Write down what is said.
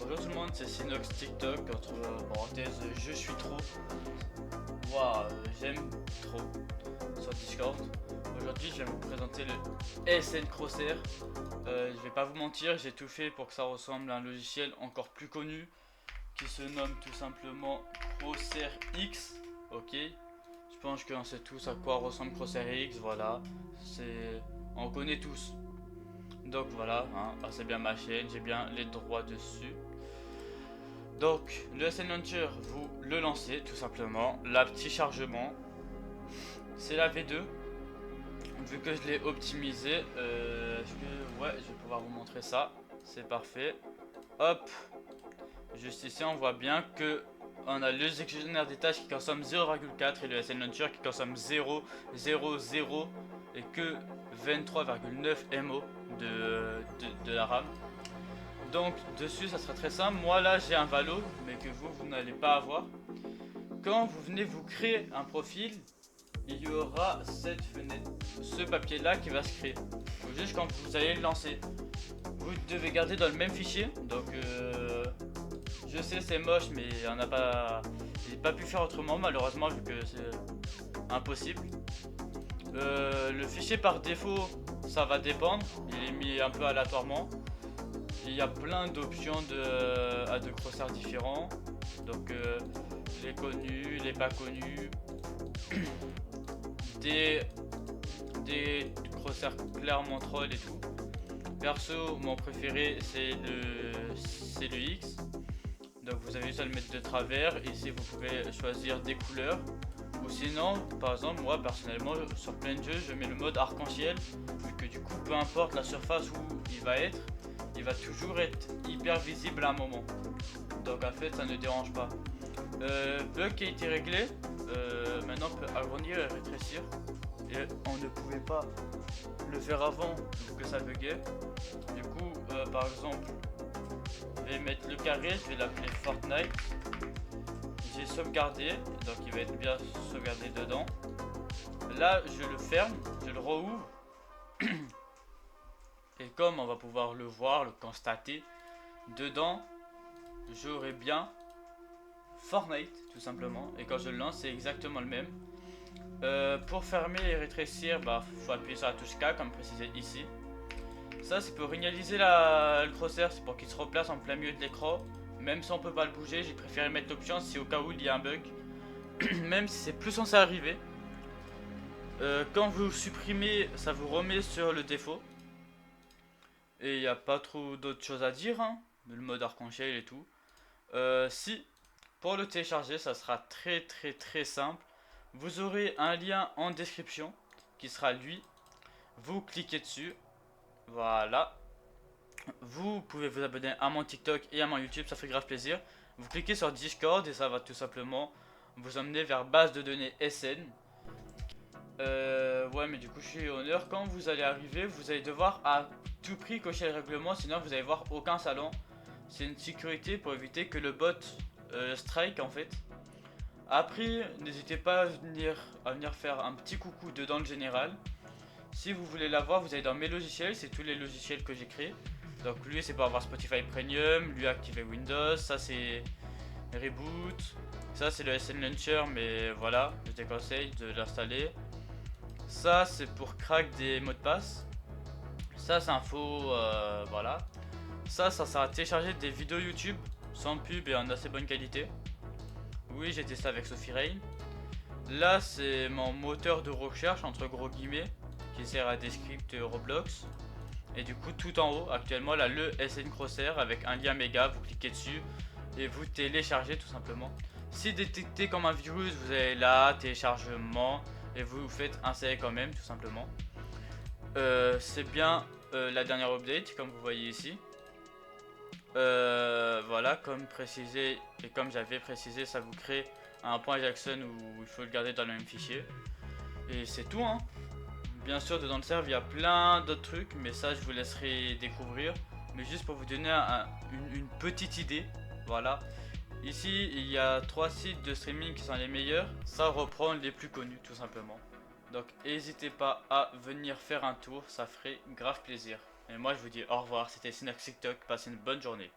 Bonjour tout le monde, c'est Sinox TikTok, entre parenthèses, je suis trop. Waouh, j'aime trop sur Discord. Aujourd'hui, je vais vous présenter le SN Crosshair. Je vais pas vous mentir, j'ai tout fait pour que ça ressemble à un logiciel encore plus connu qui se nomme tout simplement Crosshair X. Ok, je pense qu'on sait tous à quoi ressemble Crosshair X. Voilà, on connaît tous. Donc voilà, hein, c'est bien ma chaîne, j'ai bien les droits dessus. Donc le SN Launcher, vous le lancez tout simplement. La petit chargement, c'est la V2. Vu que je l'ai optimisé, ouais, je vais pouvoir vous montrer ça. C'est parfait. Hop, juste ici, on voit bien que on a le gestionnaire des tâches qui consomme 0,4 et le SN Launcher qui consomme 0,00 et que 23,9 MO de la RAM. Donc dessus ça sera très simple. Moi là j'ai un Valo mais que vous n'allez pas avoir. Quand vous venez vous créer un profil, il y aura cette fenêtre, ce papier là qui va se créer. Donc juste quand vous allez le lancer, vous devez garder dans le même fichier. Donc je sais c'est moche mais on n'a pas, j'ai pas pu faire autrement malheureusement vu que c'est impossible. Le fichier par défaut ça va dépendre, il est mis un peu aléatoirement. Il y a plein d'options de crosshair différents. Donc les connus, les pas connus, des crosshairs clairement troll et tout. Perso, mon préféré c'est le X. Donc vous avez juste à le mettre de travers. Ici vous pouvez choisir des couleurs. Ou sinon, par exemple, moi personnellement sur plein de jeux, je mets le mode arc-en-ciel. Vu que du coup, peu importe la surface où il va être, il va toujours être hyper visible à un moment. Donc en fait ça ne dérange pas. Bug qui a été réglé, maintenant on peut agrandir et rétrécir. Et on ne pouvait pas le faire avant vu que ça buguait. Du coup par exemple je vais mettre le carré, je vais l'appeler Fortnite. J'ai sauvegardé, donc il va être bien sauvegardé dedans. Là je le ferme, je le rouvre. Et comme on va pouvoir le voir, le constater, dedans, j'aurai bien Fortnite tout simplement. Et quand je le lance, c'est exactement le même. Pour fermer et rétrécir, bah faut appuyer sur la touche K comme précisé ici. Ça c'est pour réaliser le crosshair, c'est pour qu'il se replace en plein milieu de l'écran. Même si on peut pas le bouger, j'ai préféré mettre l'option si au cas où il y a un bug. Même si c'est plus censé arriver. Quand vous supprimez, ça vous remet sur le défaut. Et il n'y a pas trop d'autres choses à dire, hein. Le mode arc-en-ciel et tout. Si pour le télécharger, ça sera très simple. Vous aurez un lien en description qui sera lui. Vous cliquez dessus. Voilà. Vous pouvez vous abonner à mon TikTok et à mon YouTube, ça fait grave plaisir. Vous cliquez sur Discord et ça va tout simplement vous emmener vers base de données SN. Ouais, mais du coup, je suis honneur. Quand vous allez arriver, vous allez devoir à tout prix cocher le règlement, sinon vous allez voir aucun salon. C'est une sécurité pour éviter que le bot strike en fait. Après, n'hésitez pas à venir faire un petit coucou dedans le général. Si vous voulez l'avoir, vous allez dans mes logiciels, c'est tous les logiciels que j'ai créés. Donc lui c'est pour avoir Spotify Premium, lui activer Windows, ça c'est Reboot, ça c'est le SN Launcher mais voilà, je déconseille de l'installer. Ça c'est pour crack des mots de passe. Ça c'est un faux, voilà. Ça sert à télécharger des vidéos YouTube sans pub et en assez bonne qualité. Oui, j'ai testé avec Sophie Rain. Là c'est mon moteur de recherche entre gros guillemets qui sert à des scripts Roblox. Et du coup tout en haut actuellement là le SN Crosshair avec un lien méga, vous cliquez dessus et vous téléchargez tout simplement. Si détecté comme un virus, vous allez là, téléchargement et vous faites insérer quand même tout simplement. C'est bien la dernière update comme vous voyez ici. Voilà, comme précisé et comme j'avais précisé, ça vous crée un point Jackson où il faut le garder dans le même fichier. Et c'est tout hein. Bien sûr dedans le serve il y a plein d'autres trucs mais ça je vous laisserai découvrir. Mais juste pour vous donner une petite idée, voilà. Ici il y a 3 sites de streaming qui sont les meilleurs. Ça reprend les plus connus tout simplement. Donc n'hésitez pas à venir faire un tour, ça ferait grave plaisir. Et moi je vous dis au revoir, c'était Sinox TikTok, passez une bonne journée.